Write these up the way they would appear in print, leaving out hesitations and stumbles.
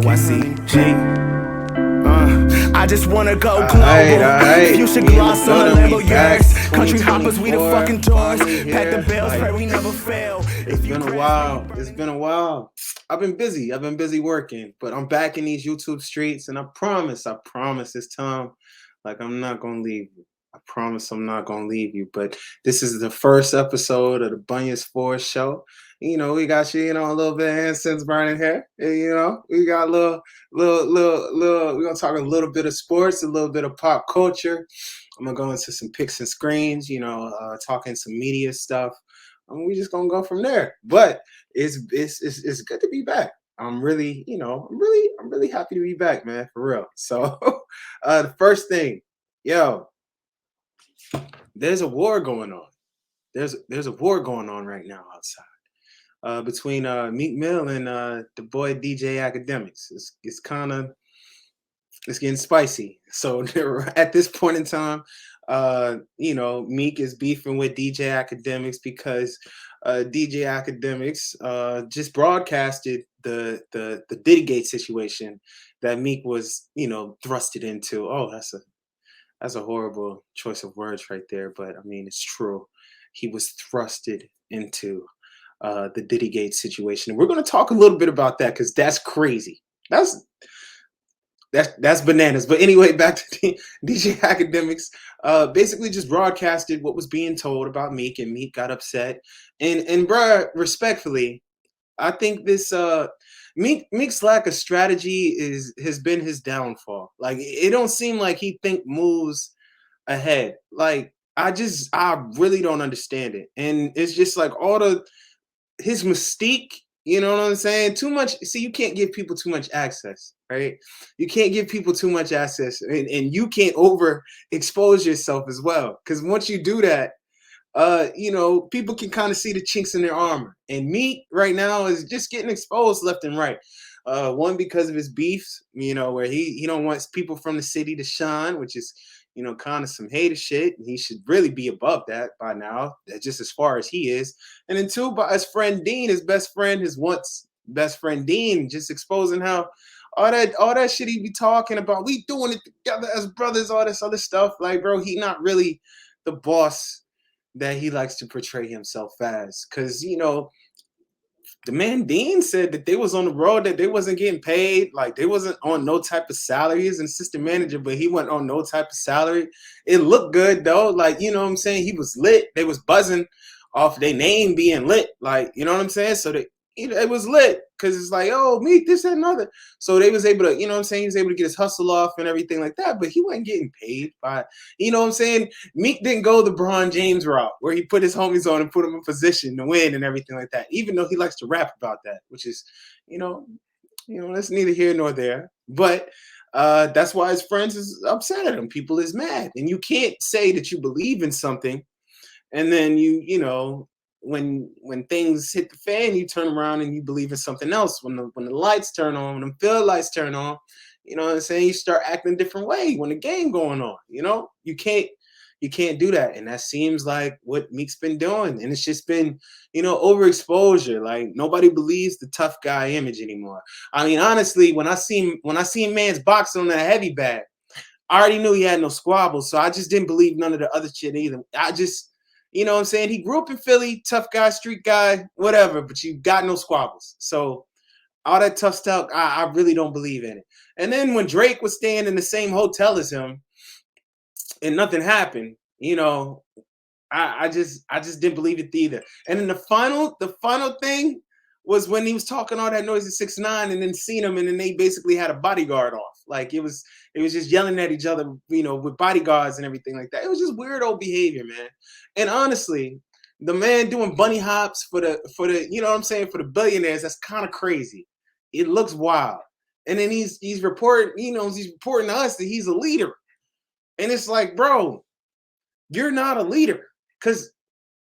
NYCG. I just wanna go global. Alright. You should gloss on the label yours. Country hoppers, we the fucking doors. Pack the bells, pray we never fail. It's been a while. It's been a while. I've been busy. Working, but I'm back in these YouTube streets, and I promise this time, like, I'm not gonna leave you. I promise I'm not gonna leave you. But this is the first episode of the Bunyanz show. You know, we got you, a little bit of incense burning here. We got a little. We're gonna talk a little bit of sports, a little bit of pop culture. I'm gonna go into some picks and screens. Talking some media stuff. And we just gonna go from there. But it's good to be back. I'm really happy to be back, man, for real. So, the first thing, there's a war going on. There's a war going on right now outside. Between Meek Mill and the boy DJ Academics. It's getting spicy. So at this point in time, Meek is beefing with DJ Academics because DJ Academics just broadcasted the Diddy Gate situation that Meek was, thrusted into. Oh, that's a horrible choice of words right there, but I mean, it's true. He was thrusted into the Diddy Gate situation. We're going to talk a little bit about that because that's crazy. That's bananas. But anyway, back to DJ Academics. Basically just broadcasted what was being told about Meek, and Meek got upset. And bruh, respectfully, I think this Meek's lack of strategy has been his downfall. Like, it don't seem like he moves ahead. Like, I really don't understand it. And it's just like his mystique, you know what I'm saying? Too much. See, you can't give people too much access, right? You can't give people too much access, and you can't overexpose yourself as well. Because once you do that, people can kind of see the chinks in their armor. And Meek right now is just getting exposed left and right. One, because of his beefs, where he don't want people from the city to shine, which is, kind of some hater shit. He should really be above that by now, just as far as he is. And then two, by his friend Dean, his best friend, his once best friend Dean, just exposing how all that shit he be talking about, we doing it together as brothers, all this other stuff. Like, bro, he not really the boss that he likes to portray himself as. Because, the man Dean said that they was on the road, that they wasn't getting paid, like they wasn't on no type of salary. He's an assistant manager, but he wasn't on no type of salary. It looked good though, like, you know what I'm saying? He was lit. They was buzzing off their name being lit, like, you know what I'm saying? So it was lit because it's like, oh, Meek, this and another. So they was able to, you know what I'm saying? He was able to get his hustle off and everything like that, but he wasn't getting paid by, you know what I'm saying? Meek didn't go the LeBron James route where he put his homies on and put them in position to win and everything like that, even though he likes to rap about that, which is, that's neither here nor there. But that's why his friends is upset at him. People is mad. And you can't say that you believe in something and then when things hit the fan, you turn around and you believe in something else. When the lights turn on, when the field lights turn on, you know what I'm saying? You start acting a different way when the game going on. You can't do that. And that seems like what Meek's been doing. And it's just been, overexposure. Like, nobody believes the tough guy image anymore. I mean, honestly, when I seen man's boxing on that heavy bag, I already knew he had no squabbles. So I just didn't believe none of the other shit either. You know what I'm saying? He grew up in Philly, tough guy, street guy, whatever, but you got no squabbles. So all that tough stuff, I really don't believe in it. And then when Drake was staying in the same hotel as him and nothing happened, I just didn't believe it either. And then the final thing was when he was talking all that noise at 6ix9ine and then seen him, and then they basically had a bodyguard off. Like, it was just yelling at each other, with bodyguards and everything like that. It was just weird old behavior, man. And honestly, the man doing bunny hops for the you know what I'm saying, for the billionaires, that's kind of crazy. It looks wild. And then he's reporting, he's reporting to us that he's a leader. And it's like, bro, you're not a leader. Because,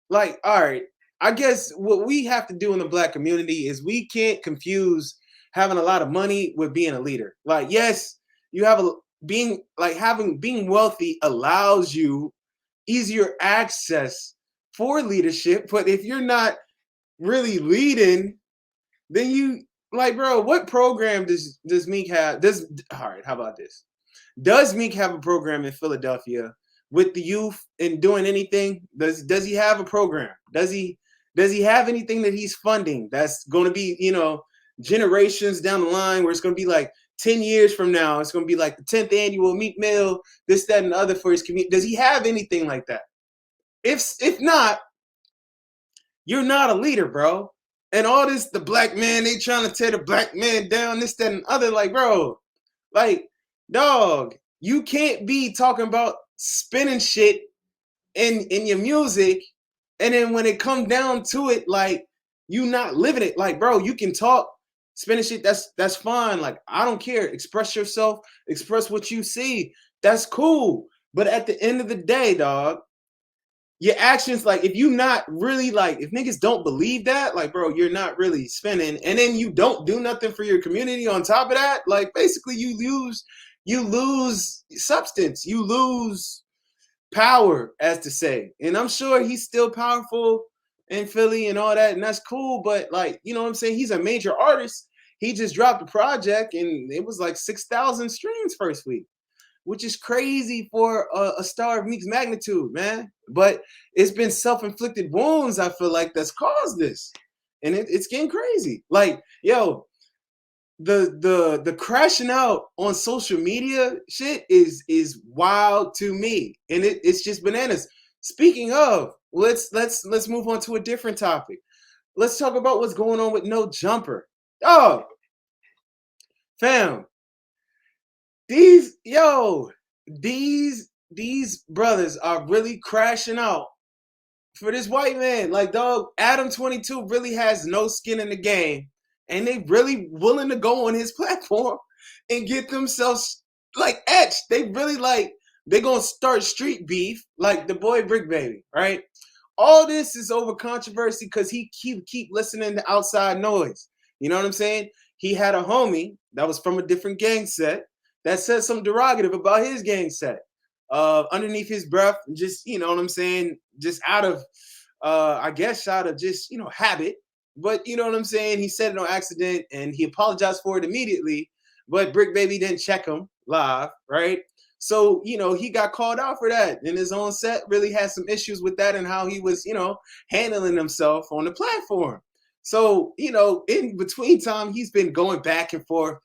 like, all right, I guess what we have to do in the Black community is we can't confuse having a lot of money with being a leader. Like, yes, being wealthy allows you easier access for leadership, but if you're not really leading, then you like, bro, what program does Meek have? All right, how about this? Does Meek have a program in Philadelphia with the youth and doing anything? Does he have a program? Does he have anything that he's funding that's going to be, generations down the line where it's going to be like 10 years from now, it's going to be like the 10th annual Meek Mill, this, that, and the other for his community? Does he have anything like that? If not, you're not a leader, bro. And all this, the black man, they trying to tear the black man down, this, that, and the other. Like, bro, like, dog, you can't be talking about spinning shit in your music, and then when it comes down to it, like, you not living it. Like, bro, you can talk spinning shit, that's fine. Like, I don't care. Express yourself, express what you see. That's cool. But at the end of the day, dog, your actions, like, if you not really, like, if niggas don't believe that, like, bro, you're not really spinning, and then you don't do nothing for your community on top of that, like, basically you lose substance, you lose power, as to say. And I'm sure he's still powerful in Philly and all that, and that's cool, but, like, you know what I'm saying, he's a major artist. He just dropped a project and it was like 6,000 streams first week, which is crazy for a star of Meek's magnitude, man. But it's been self-inflicted wounds, I feel like, that's caused this. And it's getting crazy. Like, yo, the crashing out on social media shit is wild to me. And it's just bananas. Speaking of, let's move on to a different topic. Let's talk about what's going on with No Jumper. Oh, fam. These brothers are really crashing out for this white man. Like, dog, Adam 22 really has no skin in the game, and they really willing to go on his platform and get themselves, like, etched. They really, like, they gonna start street beef like the boy Brick Baby, right? All this is over controversy because he keep listening to outside noise. You know what I'm saying? He had a homie that was from a different gang set that said something derogative about his gang set underneath his breath, just, you know what I'm saying, just out of, I guess, out of just, habit. But you know what I'm saying? He said it on accident and he apologized for it immediately, but Brick Baby didn't check him live, right? So, he got called out for that. And his own set really had some issues with that and how he was, handling himself on the platform. So, in between time, he's been going back and forth,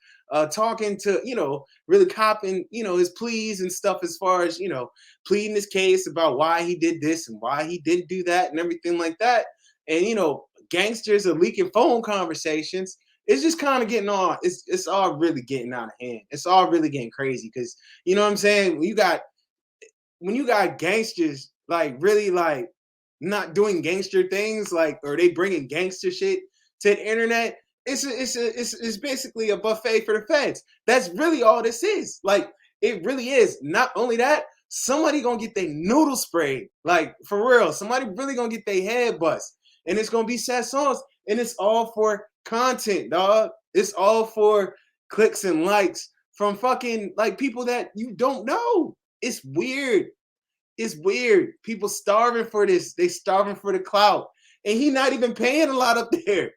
talking to, really copping, his pleas and stuff as far as, pleading his case about why he did this and why he didn't do that and everything like that. And, gangsters are leaking phone conversations. It's just kind of getting on. It's all really getting out of hand. It's all really getting crazy because, you know what I'm saying? When you got gangsters, like, really, like, not doing gangster things, like, or they bringing gangster shit to the internet, it's basically a buffet for the feds. That's really all this is. Like, it really is. Not only that, somebody gonna get their noodle sprayed. Like, for real, somebody really gonna get their head bust, and it's gonna be sad songs, and it's all for content, dog. It's all for clicks and likes from fucking, like, people that you don't know. It's weird. It's weird. People starving for this. They starving for the clout. And he not even paying a lot up there.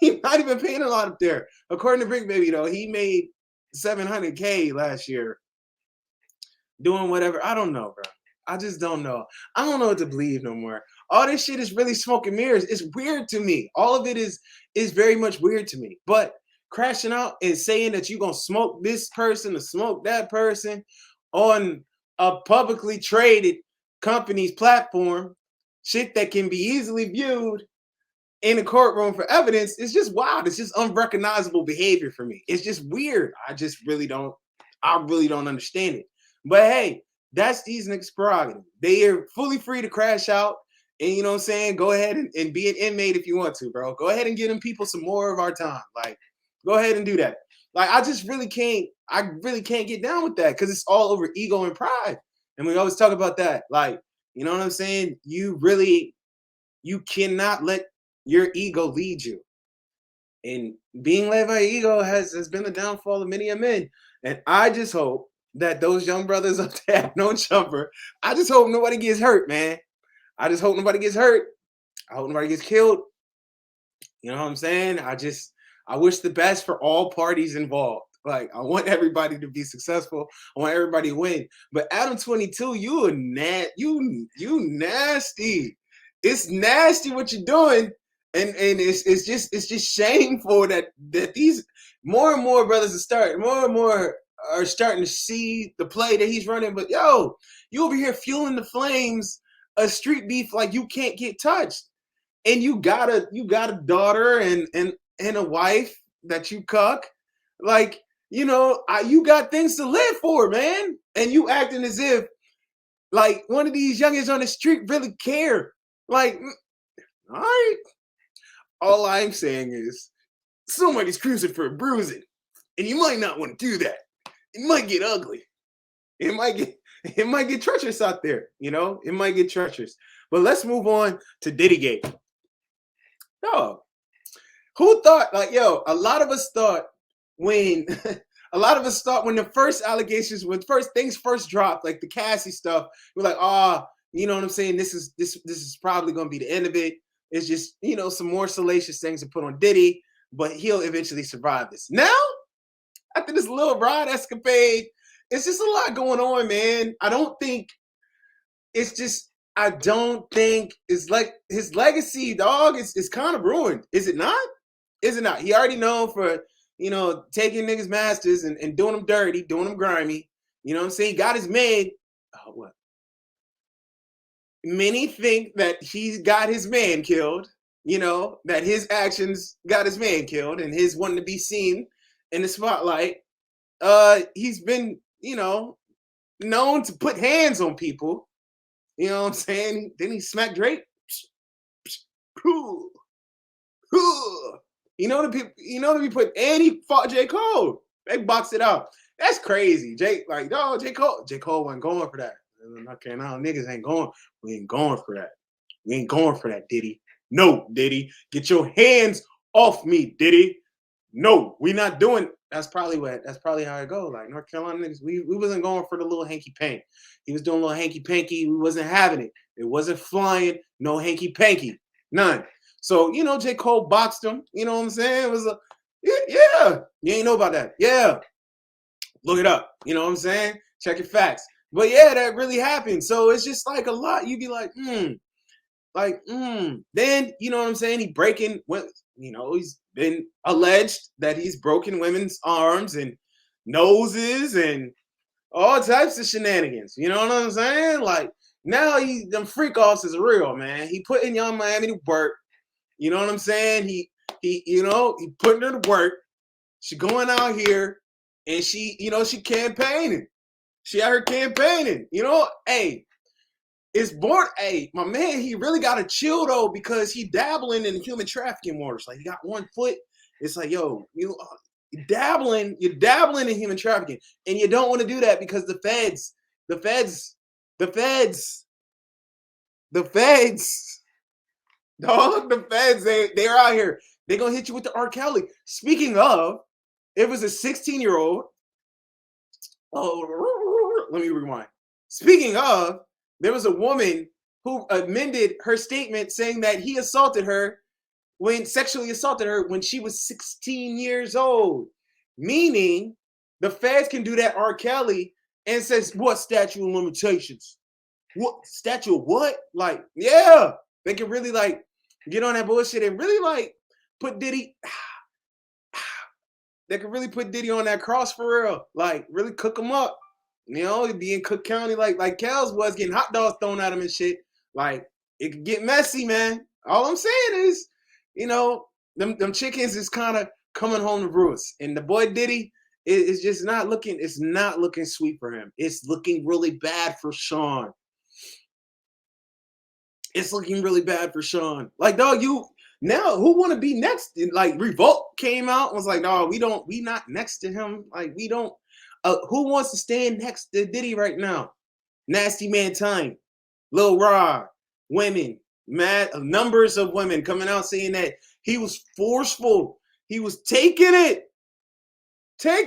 He not even paying a lot up there. According to Brick Baby, though, he made $700K last year doing whatever. I don't know, bro. I just don't know. I don't know what to believe no more. All this shit is really smoke and mirrors. It's weird to me. All of it is very much weird to me. But crashing out and saying that you're going to smoke this person or smoke that person on a publicly traded company's platform, shit that can be easily viewed in a courtroom for evidence, is just wild. It's just unrecognizable behavior for me. It's just weird. I really don't understand it. But hey, that's these niggas' prerogative. They are fully free to crash out. And you know what I'm saying? Go ahead and be an inmate if you want to, bro. Go ahead and give them people some more of our time. Like, go ahead and do that. Like, I really can't get down with that because it's all over ego and pride. And we always talk about that. Like, you know what I'm saying? You cannot let your ego lead you. And being led by ego has been the downfall of many a men. And I just hope that those young brothers up there have No Jumper, I just hope nobody gets hurt, man. I just hope nobody gets hurt. I hope nobody gets killed. You know what I'm saying? I I wish the best for all parties involved. Like, I want everybody to be successful. I want everybody to win. But Adam 22, you nasty. It's nasty what you're doing. And it's just shameful that these more and more brothers more and more are starting to see the play that he's running. But yo, you over here fueling the flames of street beef like you can't get touched. And you got a daughter and a wife that you cuck. Like, you got things to live for, man. And you acting as if like one of these youngins on the street really care. Like, all right. All I'm saying is somebody's cruising for a bruising, and you might not want to do that. It might get ugly. It might get treacherous out there. It might get treacherous. But let's move on to Diddygate. Yo, who thought? Like, yo, a lot of us thought when the first allegations, when first things first dropped, like the Cassie stuff, we're like, you know what I'm saying? This is probably gonna be the end of it. It's just, some more salacious things to put on Diddy, but he'll eventually survive this. Now, after this little ride escapade, it's just a lot going on, man. I don't think it's like his legacy, dog, is kind of ruined. Is it not? Is it not? He already known for, taking niggas' masters and doing them dirty, doing them grimy. You know what I'm saying? He got his man. Oh, what? Many think that he got his man killed, that his actions got his man killed and his wanting to be seen in the spotlight. He's been, known to put hands on people. You know what I'm saying? Then he smacked Drake. The people put, and he fought J. Cole. They boxed it out. That's crazy. J. Cole wasn't going for that. Okay, now niggas ain't going. We ain't going for that. We ain't going for that, Diddy. No, Diddy. Get your hands off me, Diddy. No, we not doing. That's probably how it goes. Like North Carolina niggas, we wasn't going for the little hanky panky. He was doing a little hanky panky. We wasn't having it. It wasn't flying. No hanky panky. None. So, J. Cole boxed him. You know what I'm saying? It was yeah. You ain't know about that. Yeah. Look it up. You know what I'm saying? Check your facts. But yeah, that really happened. So it's just like a lot. You'd be like, Then, you know what I'm saying? He's been alleged that he's broken women's arms and noses and all types of shenanigans. You know what I'm saying? Like, now them freak offs is real, man. He putting Young Miami to work. You know what I'm saying? He putting her to work. She going out here and she campaigning. She out here campaigning. It's born. Hey, my man, he really got to chill though, because he dabbling in human trafficking waters. Like, he got one foot. It's like, yo, you're dabbling in human trafficking, and you don't want to do that because the feds, dog, the feds, they're out here. They're gonna hit you with the R. Kelly. Speaking of, it was a 16-year-old. Oh, let me rewind. Speaking of, there was a woman who amended her statement saying that he sexually assaulted her when she was 16 years old. Meaning, the feds can do that R. Kelly and says, what statute of limitations? What statute of what? Like, yeah, they can really like get on that bullshit and really like put Diddy. They could really put Diddy on that cross for real. Like, really cook him up. He'd be in Cook County like Kels was, getting hot dogs thrown at him and shit. Like, it could get messy, man. All I'm saying is, them chickens is kind of coming home to roost. And the boy Diddy is just not looking sweet for him. It's looking really bad for Sean. It's looking really bad for Sean. Like, dog, now who want to be next? Like, Revolt came out and was like, no, we not next to him. Like, we don't. Who wants to stand next to Diddy right now? Nasty Man Time, Lil Rod, women, mad numbers of women coming out saying that he was forceful. He was taking it. Now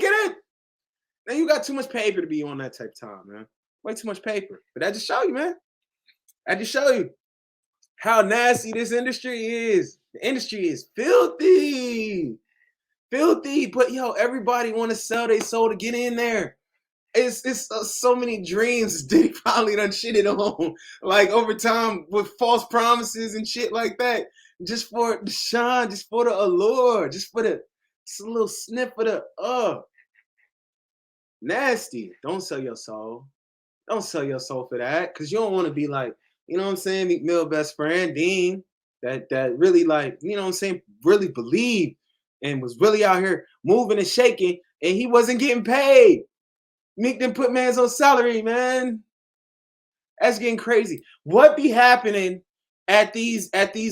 you got too much paper to be on that type of time, man. Way too much paper. But that just show you, man. I just show you how nasty this industry is. The industry is filthy. filthy. But yo, everybody want to sell their soul to get in there. It's so many dreams Diddy probably done shitted on, like over time with false promises and shit like that, just for the shine, just for the allure, just a little sniff of the nasty. Don't sell your soul. Don't sell your soul for that, because you don't want to be like, you know what I'm saying, Meek Mill best friend Dean, that really, like, you know what I'm saying, really believed and was really out here moving and shaking, and he wasn't getting paid. Meek didn't put man's on salary, man. That's getting crazy. What be happening at these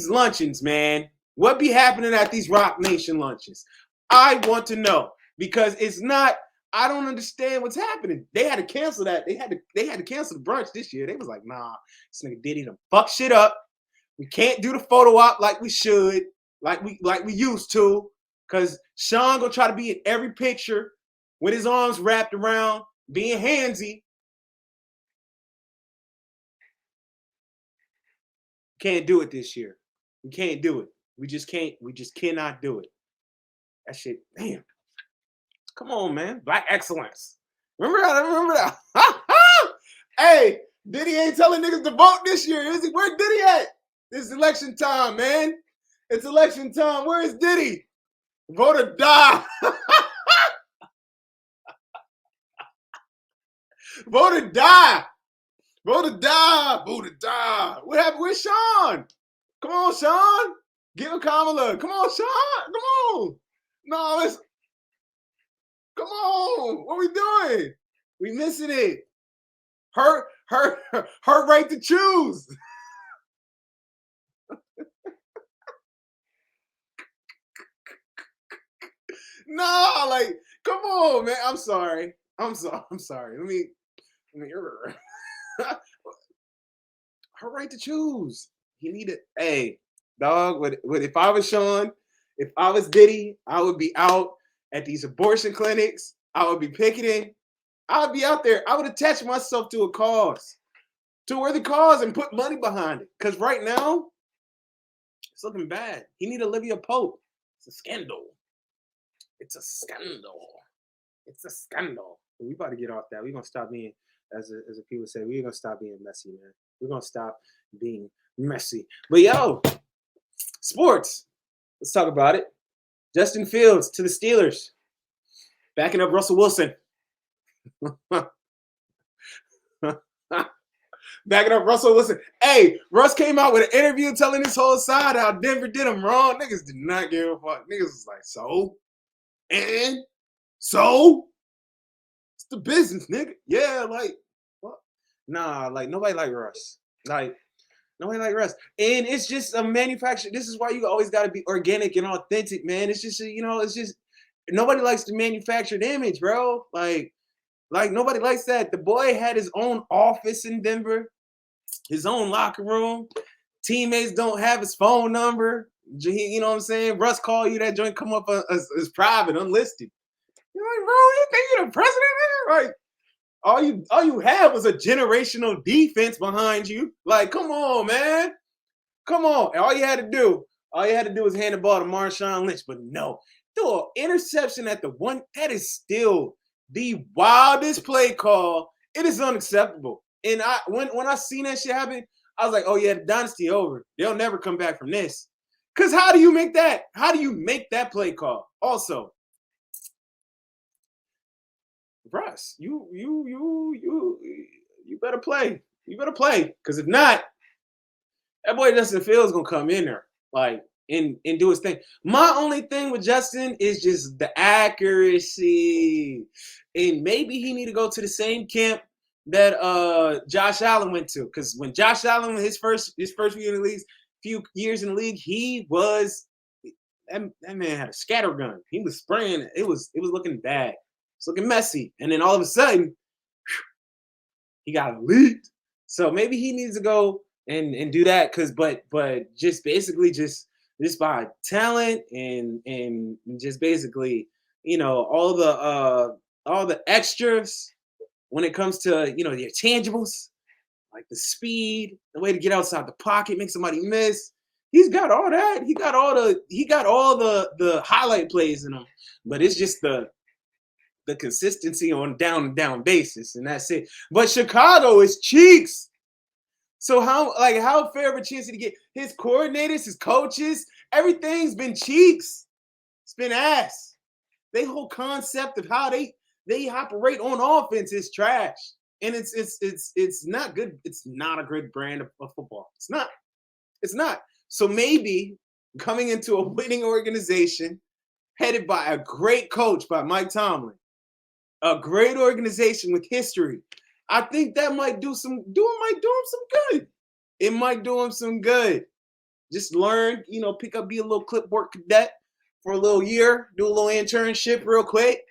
luncheons, man? What be happening at these Rock Nation luncheons? I want to know, because it's not. I don't understand what's happening. They had to cancel that. They had to cancel the brunch this year. They was like, nah, this nigga Diddy done fuck shit up. We can't do the photo op like we should, like we used to, because Sean gonna try to be in every picture with his arms wrapped around, being handsy. Can't do it this year. We can't do it. We just can't. We just cannot do it. That shit, damn. Come on, man. Black excellence. Remember that? Remember that? Hey, Diddy ain't telling niggas to vote this year, is he? Where Diddy at? It's election time, man. It's election time. Where is Diddy? Vote or die. Vote or die. Vote or die. Vote or die. What happened with Sean? Come on, Sean. Give a Kamala. Come on, Sean. Come on. No, let's. Come on. What we doing? We missing it. Her right to choose. No, like, come on, man. I'm sorry. Let me her right to choose. He needed, hey, dog. If I was Sean, if I was Diddy, I would be out at these abortion clinics. I would be picketing. I would be out there. I would attach myself to a cause, to a worthy cause, and put money behind it. Because right now, it's looking bad. He need Olivia Pope. It's a scandal. It's a scandal. It's a scandal. We about to get off that. We're gonna stop being, as people say, we're gonna stop being messy, man. We're gonna stop being messy. But yo, sports. Let's talk about it. Justin Fields to the Steelers, backing up Russell Wilson. Backing up Russell Wilson. Hey, Russ came out with an interview telling his whole side how Denver did him wrong. Niggas did not give a fuck. Niggas was like, so? And? So? It's the business, nigga. Yeah, like, what? Nah, like, nobody like Russ. Like, nobody like Russ. And it's just a manufacturer. This is why you always got to be organic and authentic, man. It's just, it's just, nobody likes the manufactured image, bro. Like nobody likes that. The boy had his own office in Denver, his own locker room. Teammates don't have his phone number. You know what I'm saying? Russ call you, that joint come up as private, unlisted. You're like, bro, you think you're the president? Like, all you have was a generational defense behind you. Like, come on, man. Come on. And all you had to do was hand the ball to Marshawn Lynch. But no, throw an interception at the one. That is still the wildest play call. It is unacceptable. And when I seen that shit happen, I was like, oh yeah, the dynasty over. They'll never come back from this. Because how do you make that? How do you make that play call? Also, Russ, you better play. You better play. Because if not, that boy Justin Fields gonna come in there like and do his thing. My only thing with Justin is just the accuracy, and maybe he need to go to the same camp that Josh Allen went to. Because when Josh Allen his first few years in the league, he was that man had a scatter gun. He was spraying. It was looking bad. It's looking messy. And then all of a sudden, he got elite. So maybe he needs to go and do that. But just basically just by talent and just basically, all the extras when it comes to, your tangibles, like the speed, the way to get outside the pocket, make somebody miss. He's got all that. He got all the highlight plays in him. But it's just the consistency on down and down basis, and that's it. But Chicago is cheeks. So how fair of a chance did he get? His coordinators, his coaches, everything's been cheeks. It's been ass. They whole concept of how they operate on offense is trash. And it's not good. It's not a good brand of football. It's not. It's not. So maybe coming into a winning organization headed by a great coach by Mike Tomlin, a great organization with history, I think that might do him some good. It might do him some good. Just learn, pick up, be a little clipboard cadet for a little year, do a little internship real quick,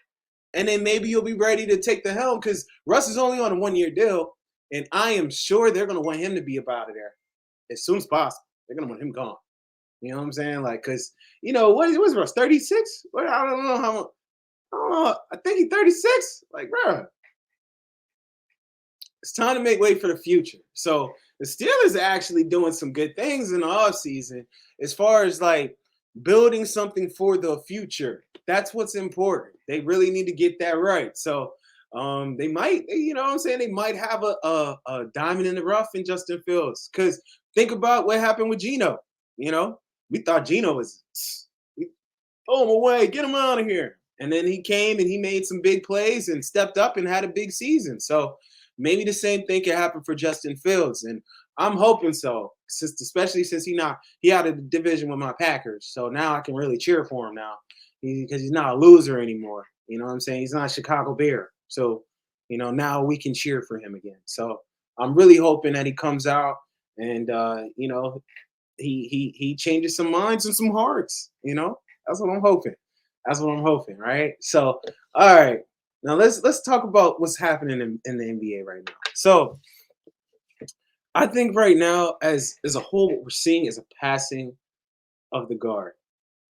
and then maybe you'll be ready to take the helm because Russ is only on a 1-year deal, and I am sure they're going to want him to be up out of there as soon as possible. They're going to want him gone. You know what I'm saying? Like, because, what is Russ, 36? I don't know how much. I don't know. I think he's 36. Like, bro, it's time to make way for the future. So the Steelers are actually doing some good things in the offseason as far as like building something for the future. That's what's important. They really need to get that right. So they might, they might have a diamond in the rough in Justin Fields. Because think about what happened with Geno. We thought Geno was, throw him away, get him out of here. And then he came and he made some big plays and stepped up and had a big season. So maybe the same thing can happen for Justin Fields. And I'm hoping so, especially since he out of the division with my Packers. So now I can really cheer for him now because he's not a loser anymore. You know what I'm saying? He's not a Chicago Bear. So, now we can cheer for him again. So I'm really hoping that he comes out and, he changes some minds and some hearts. That's what I'm hoping. That's what I'm hoping, right? So, all right. Now let's talk about what's happening in the NBA right now. So I think right now, as a whole, what we're seeing is a passing of the guard.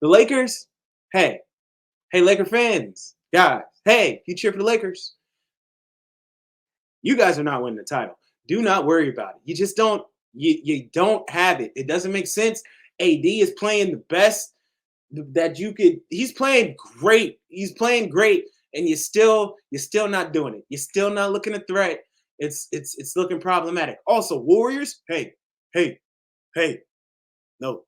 The Lakers, hey, Laker fans, guys, hey, you cheer for the Lakers. You guys are not winning the title. Do not worry about it. You just don't. You don't have it. It doesn't make sense. AD is playing the best that you could. He's playing great. And you're still not doing it. You're still not looking a threat. It's looking problematic. Also, Warriors, hey, no,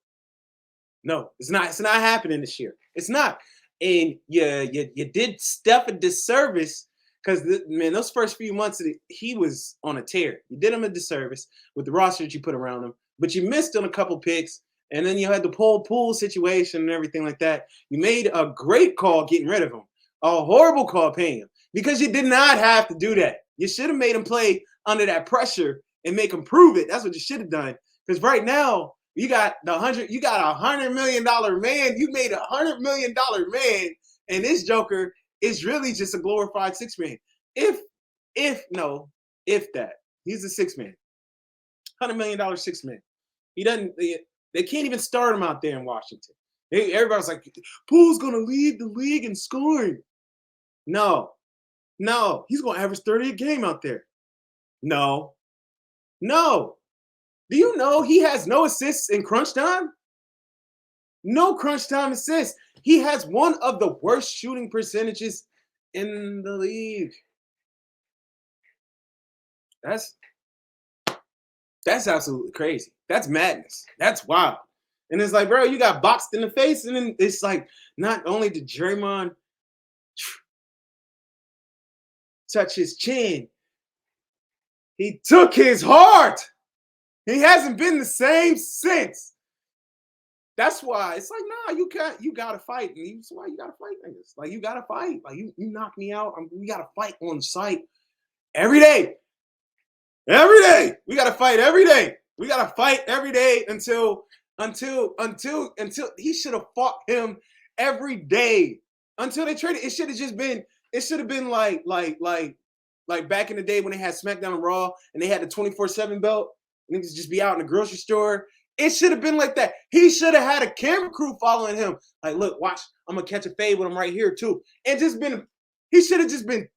it's not happening this year. It's not. And you did Steph a disservice because those first few months he was on a tear. You did him a disservice with the roster that you put around him, but you missed on a couple picks. And then you had the pool situation and everything like that. You made a great call getting rid of him. A horrible call paying him because you did not have to do that. You should have made him play under that pressure and make him prove it. That's what you should have done. Because right now you got $100 million man. You made $100 million man, and this Joker is really just a glorified six man. If that he's a six man, $100 million six man. He doesn't. They can't even start him out there in Washington. Everybody's like, Poole's going to lead the league in scoring. No. He's going to average 30 a game out there. No. Do you know he has no assists in crunch time? No crunch time assists. He has one of the worst shooting percentages in the league. That's absolutely crazy. That's madness. That's wild. And it's like, bro, you got boxed in the face. And then it's like, not only did Draymond touch his chin, he took his heart. He hasn't been the same since. That's why it's like, nah, you gotta fight. And that's why you gotta fight niggas. Like, you gotta fight. Like, you knock me out. We gotta fight on site every day. Every day. We gotta fight every day. We gotta fight every day until he should have fought him every day until they traded. It should have been like back in the day when they had SmackDown and Raw and they had the 24/7 belt and niggas just be out in the grocery store. It should have been like that. He should have had a camera crew following him. Like, look, watch, I'm gonna catch a fade with him right here too. And he should have just been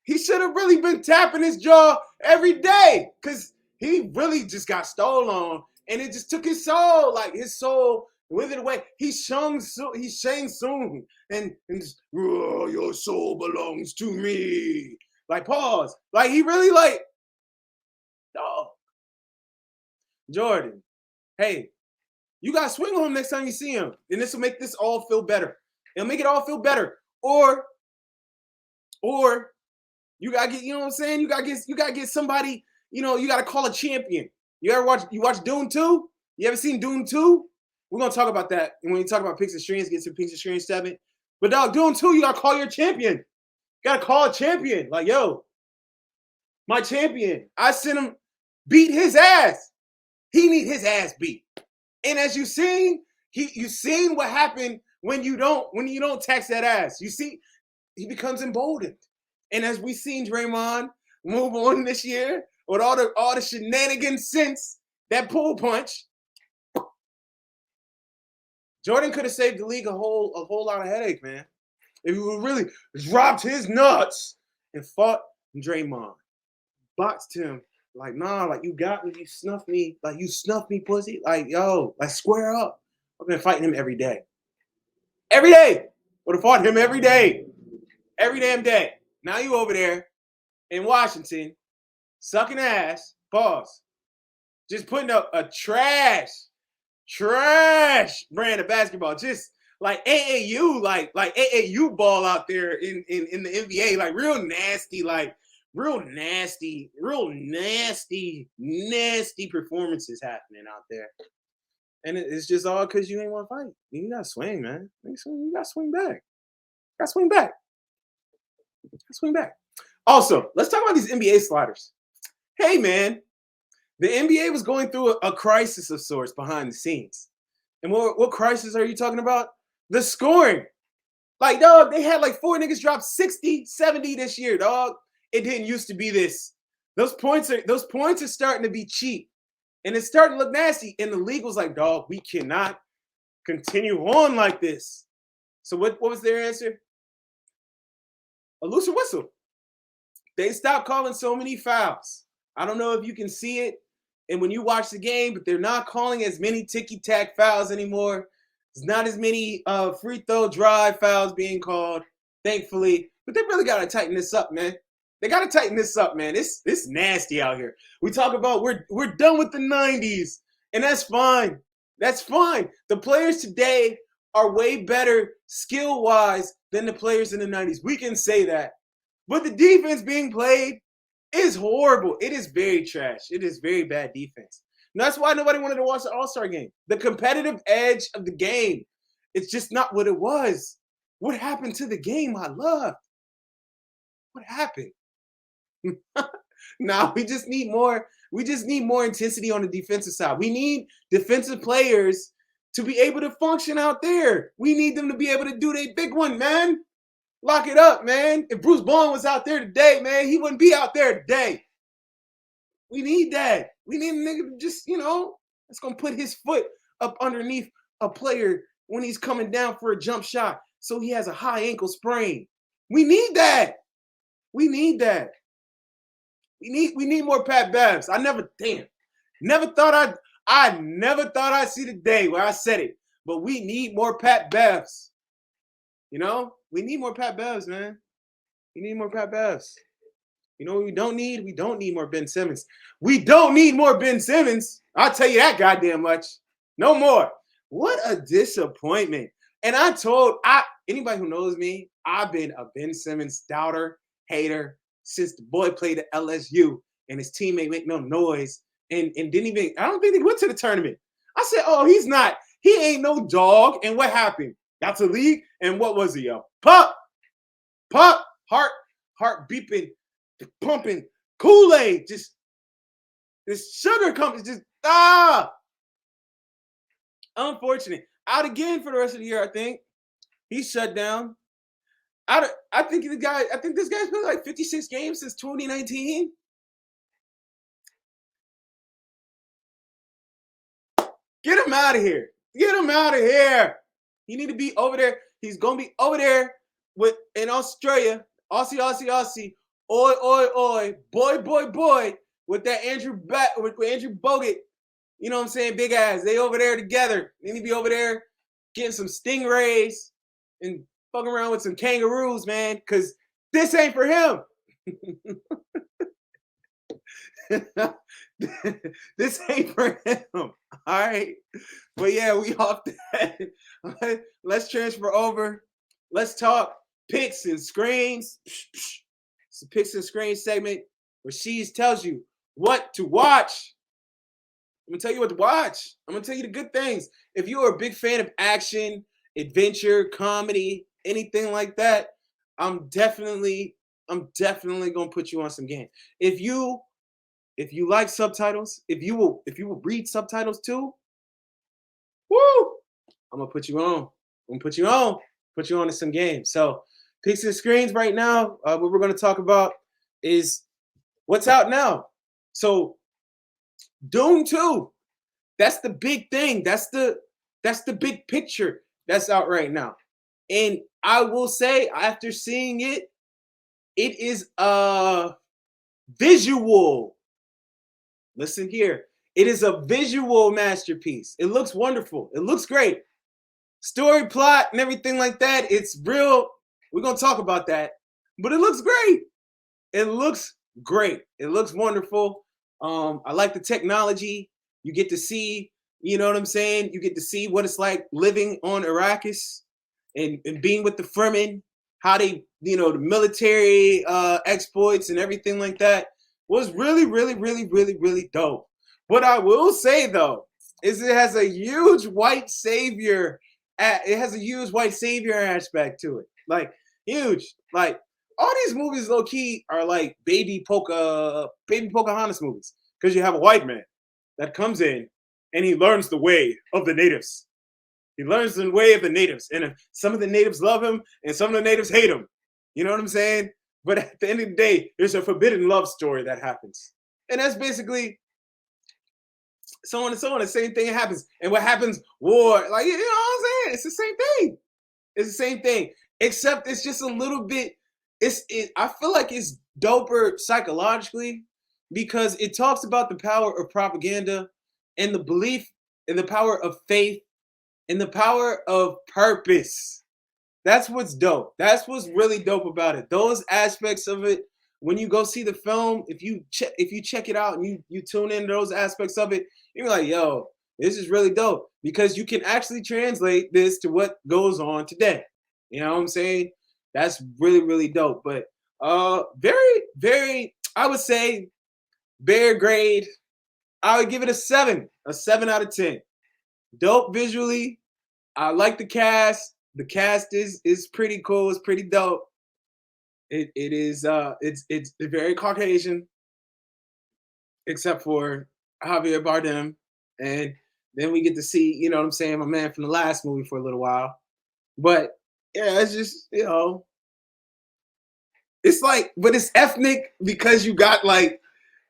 He should have really been tapping his jaw every day because he really just got stole on, and it just took his soul. Like his soul withered away. He's Shang Tsung, and just, oh, your soul belongs to me. Like pause. Like he really like, dog. Jordan, hey, you gotta swing on him next time you see him, and this will make this all feel better. It'll make it all feel better. Or you gotta get, you know what I'm saying? You gotta get somebody, you gotta call a champion. You watch Dune 2? You ever seen Dune 2? We're gonna talk about that. And when we talk about picks and strings, get some picks and strings stabbing. But dog, Dune 2, you gotta call your champion. You gotta call a champion. Like, yo, my champion. I sent him beat his ass. He need his ass beat. And as you seen what happened when you don't tax that ass. You see, he becomes emboldened. And as we seen Draymond move on this year with all the shenanigans since that pull punch, Jordan could have saved the league a whole lot of headache, man. If he would really dropped his nuts and fought Draymond, boxed him like, nah, like you got me, you snuffed me, like you snuffed me, pussy, like yo, like square up. I've been fighting him every day. Every day. Would have fought him every day. Every damn day. Now you over there in Washington, sucking ass, pause, just putting up a trash brand of basketball, just like AAU, like AAU ball out there in the NBA, like real nasty performances happening out there. And it's just all because you ain't want to fight. You got to swing, man. You got to swing back. Swing back. Also, let's talk about these NBA sliders. Hey, man, the NBA was going through a crisis of sorts behind the scenes. And what crisis are you talking about? The scoring. Like, dog, they had like 4 niggas drop 60, 70 this year, dog. It didn't used to be this. Those points are starting to be cheap. And it's starting to look nasty. And the league was like, dog, we cannot continue on like this. So what was their answer? A looser whistle. They stopped calling so many fouls. I don't know if you can see it and when you watch the game, but they're not calling as many ticky-tack fouls anymore. There's not as many free throw drive fouls being called, thankfully. But they really got to tighten this up, man. They got to tighten this up, man. It's nasty out here. We talk about we're done with the 90s, and that's fine. That's fine. The players today are way better skill-wise than the players in the 90s. We can say that. But the defense being played is horrible. It is very trash. It is very bad defense. And that's why nobody wanted to watch the All-Star game. The competitive edge of the game, it's just not what it was. What happened to the game I loved? What happened? Now we just need more intensity on the defensive side. We need defensive players to be able to function out there. We need them to be able to do their big one, man. Lock it up, man. If Bruce Bowen was out there today, man, he wouldn't be out there today. We need that. We need a nigga to just, that's going to put his foot up underneath a player when he's coming down for a jump shot so he has a high ankle sprain. We need that. We need that. We need more Pat Bevs. I never thought I'd see the day where I said it, but we need more Pat Bevs. We need more Pat Bevs, man. We need more Pat Bevs. You know what we don't need? We don't need more Ben Simmons. We don't need more Ben Simmons. I'll tell you that goddamn much. No more. What a disappointment. And anybody who knows me, I've been a Ben Simmons doubter, hater, since the boy played at LSU and his teammate make no noise and didn't even, I don't think they went to the tournament. I said, he ain't no dog. And what happened? Got to the league, and what was he, yo? Pop, heart beeping, pumping, Kool-Aid, just this sugar comes, just unfortunate. Out again for the rest of the year, I think. He's shut down. I think this guy's played like 56 games since 2019. Get him out of here. Get him out of here. He need to be over there. He's going to be over there in Australia, Aussie, oi, oi, oi, boy, boy, boy, with that with Andrew Bogut. You know what I'm saying? Big ass. They over there together. Then he be over there getting some stingrays and fucking around with some kangaroos, man. Cause this ain't for him. This ain't for him. All right. But yeah, we off that. Let's transfer over. Let's talk picks and screens. It's a picks and screens segment where she tells you what to watch. I'm gonna tell you what to watch. I'm gonna tell you the good things. If you are a big fan of action, adventure, comedy, anything like that, I'm definitely gonna put you on some game. If you like subtitles, if you will read subtitles too, woo! I'm gonna put you on. I'm gonna put you on to some games. So picks and screens right now. What we're gonna talk about is what's out now. So Doom 2. That's the big thing. That's the big picture that's out right now. And I will say, after seeing it, it is a visual. Listen here. It is a visual masterpiece. It looks wonderful. It looks great. Story, plot, and everything like that. It's real. We're gonna talk about that. But it looks great. It looks great. It looks wonderful. I like the technology. You get to see, you know what I'm saying? You get to see what it's like living on Arrakis and being with the Fremen, how they, the military exploits and everything like that was really, really, really, really, really dope. What I will say though is it has a huge white savior. It has a huge white savior aspect to it, like huge. Like all these movies, low key, are like baby Pocahontas movies because you have a white man that comes in and he learns the way of the natives. He learns the way of the natives, and some of the natives love him, and some of the natives hate him. You know what I'm saying? But at the end of the day, there's a forbidden love story that happens, and that's basically so on and so on. The same thing happens, and what happens? War, like you know what I'm saying? It's the same thing. It's the same thing, except it's just a little bit. I feel like it's doper psychologically because it talks about the power of propaganda and the belief and the power of faith and the power of purpose. That's what's dope. That's what's really dope about it. Those aspects of it, when you go see the film, if you check it out and you tune into those aspects of it, you're like, yo, this is really dope because you can actually translate this to what goes on today. You know what I'm saying? That's really, really dope. But very, very, I would say, bare grade. I would give it a 7 out of 10. Dope visually. I like the cast. The cast is pretty cool. It's pretty dope. It's very Caucasian, except for Javier Bardem, and then we get to see, you know what I'm saying, my man from the last movie for a little while. But yeah, it's just it's like, but it's ethnic because you got like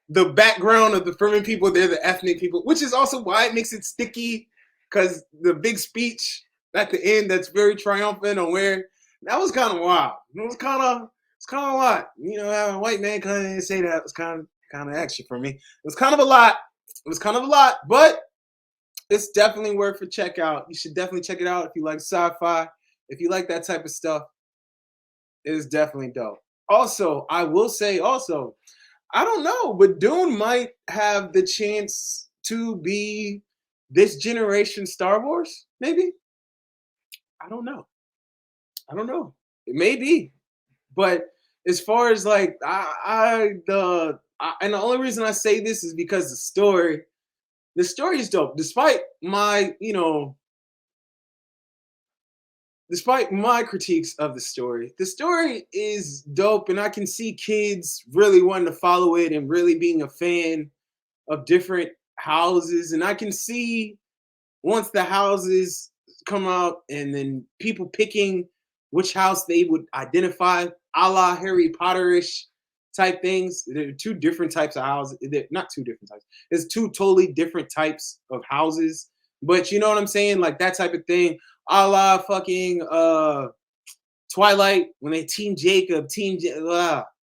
the background of the Fremen people. They're the ethnic people, which is also why it makes it sticky. Because the big speech at the end that's very triumphant on where that was kind of wild. It's kind of a lot. Having a white man come in and say that was kind of extra for me. It was kind of a lot. But it's definitely worth a check out. You should definitely check it out if you like sci-fi. If you like that type of stuff, it is definitely dope. Also, I will say I don't know, but Dune might have the chance to be this generation Star Wars, maybe? I don't know. It may be. But as far as like and the only reason I say this is because the story is dope. Despite my critiques of the story is dope, and I can see kids really wanting to follow it and really being a fan of different houses, and I can see once the houses come out and then people picking which house they would identify, a la Harry Potter-ish type things. There are two different types of houses. Not two different types. There's two totally different types of houses. But you know what I'm saying? Like that type of thing. A la fucking Twilight when they Team Jacob,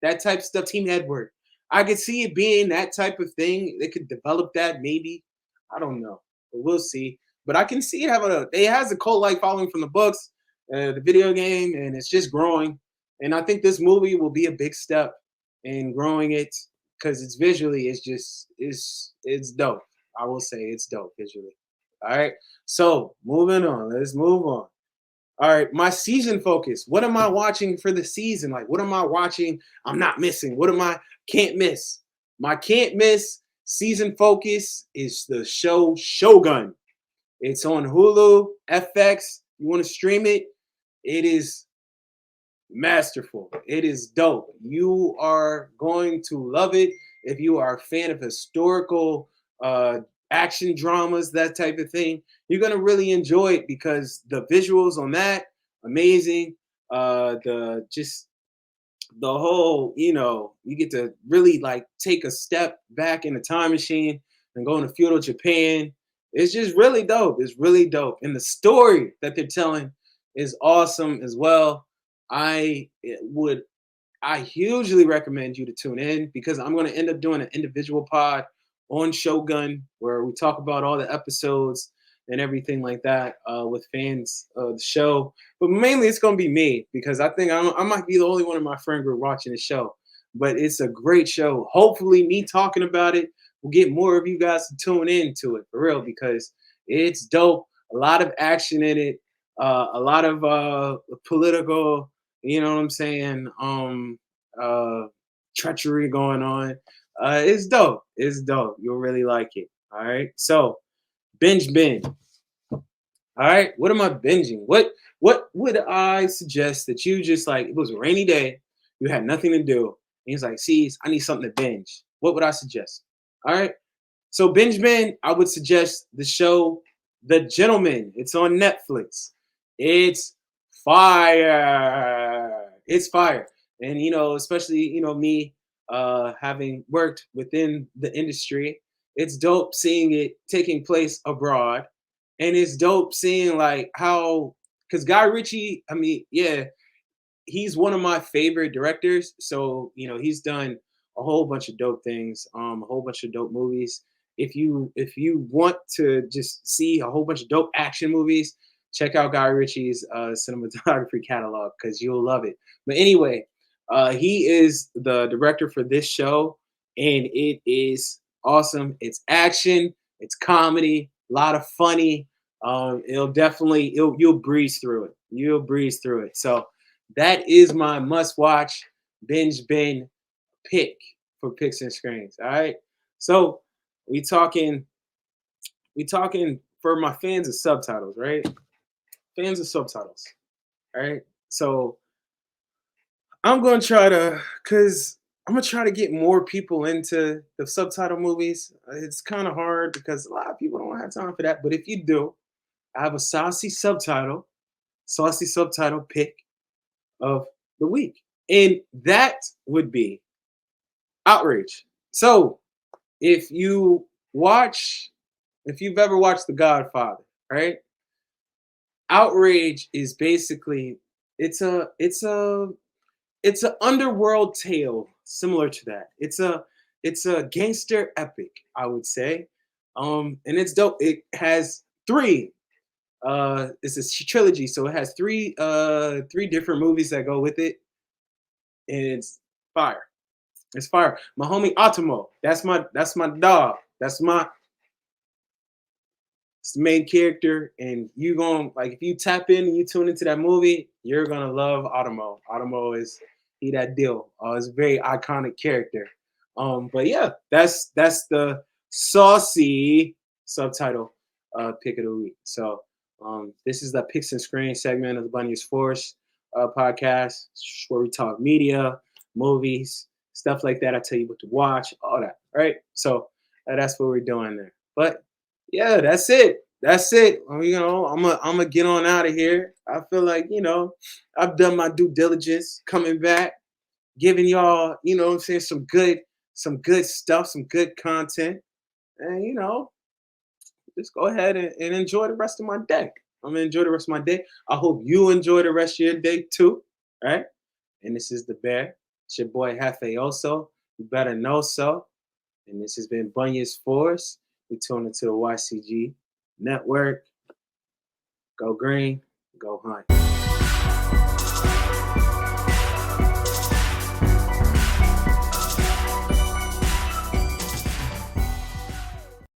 that type of stuff. Team Edward, I could see it being that type of thing. They could develop that maybe. I don't know, but we'll see. But I can see it having it has a cult like following from the books, the video game, and it's just growing. And I think this movie will be a big step in growing it because it's visually, it's just it's dope. I will say it's dope visually. All right. So moving on. Let's move on. All right, my season focus. What am I watching for the season? Like, what am I watching? I'm not missing. What am I can't miss? My can't miss season focus is the show Shogun. It's on Hulu, FX. You want to stream it? It is masterful. It is dope. You are going to love it if you are a fan of historical action dramas, that type of thing. You're gonna really enjoy it because the visuals on that amazing. The just the whole, you get to really like take a step back in the time machine and go into feudal Japan. It's just really dope. It's really dope, and the story that they're telling is awesome as well. I would I hugely recommend you to tune in because I'm going to end up doing an individual pod on Shogun where we talk about all the episodes and everything like that with fans of the show. But mainly it's going to be me because I think I might be the only one in my friend group watching the show. But it's a great show. Hopefully, me talking about it will get more of you guys to tune in to it for real because it's dope. A lot of action in it, a lot of political, you know what I'm saying, uh, treachery going on. It's dope. It's dope. You'll really like it. All right. So, binge bin. All right. What am I binging? What would I suggest that you just like? It was a rainy day. You had nothing to do. And he's like, see, I need something to binge. What would I suggest? All right. So binge bin, I would suggest the show The Gentleman. It's on Netflix. It's fire. It's fire. And especially me having worked within the industry, it's dope seeing it taking place abroad, and it's dope seeing like how because Guy Ritchie, I mean, yeah, he's one of my favorite directors. So he's done a whole bunch of dope things, a whole bunch of dope movies. If you want to just see a whole bunch of dope action movies, check out Guy Ritchie's cinematography catalog because you'll love it. But anyway, he is the director for this show, and it is awesome. It's action, it's comedy, a lot of funny. You'll breeze through it. You'll breeze through it. So that is my must-watch binge bin pick for picks and screens. All right. So we talking for my fans of subtitles, right? Fans of subtitles. All right. So I'm gonna try to get more people into the subtitle movies. It's kind of hard because a lot of people don't have time for that. But if you do, I have a saucy subtitle pick of the week. And that would be Outrage. So if you've ever watched The Godfather, right? Outrage is basically it's a underworld tale similar to that. It's a gangster epic, I would say. And it's dope. It has three it's a trilogy, so it has three different movies that go with it, and it's fire. It's fire. My homie Atomo, that's my dog. It's the main character, and you going like if you tap in and you tune into that movie, you're gonna love Atomo. Atomo is he that deal. It's a very iconic character. But yeah, that's the saucy subtitle pick of the week. So this is the picks and screen segment of the Bunyanz Force podcast, where we talk media, movies, stuff like that. I tell you what to watch, all that. Right? So that's what we're doing there. But yeah, that's it. That's it. I'm gonna get on out of here. I feel like I've done my due diligence, coming back, giving y'all what I'm saying some good stuff, some good content, and just go ahead and enjoy the rest of my day. I'm gonna enjoy the rest of my day. I hope you enjoy the rest of your day too. All right. And this is the Bear It's your boy Hefe Oso. You better know so. And this has been Bunyanz Force. We tune into the YCG Network. Go green, go hunt.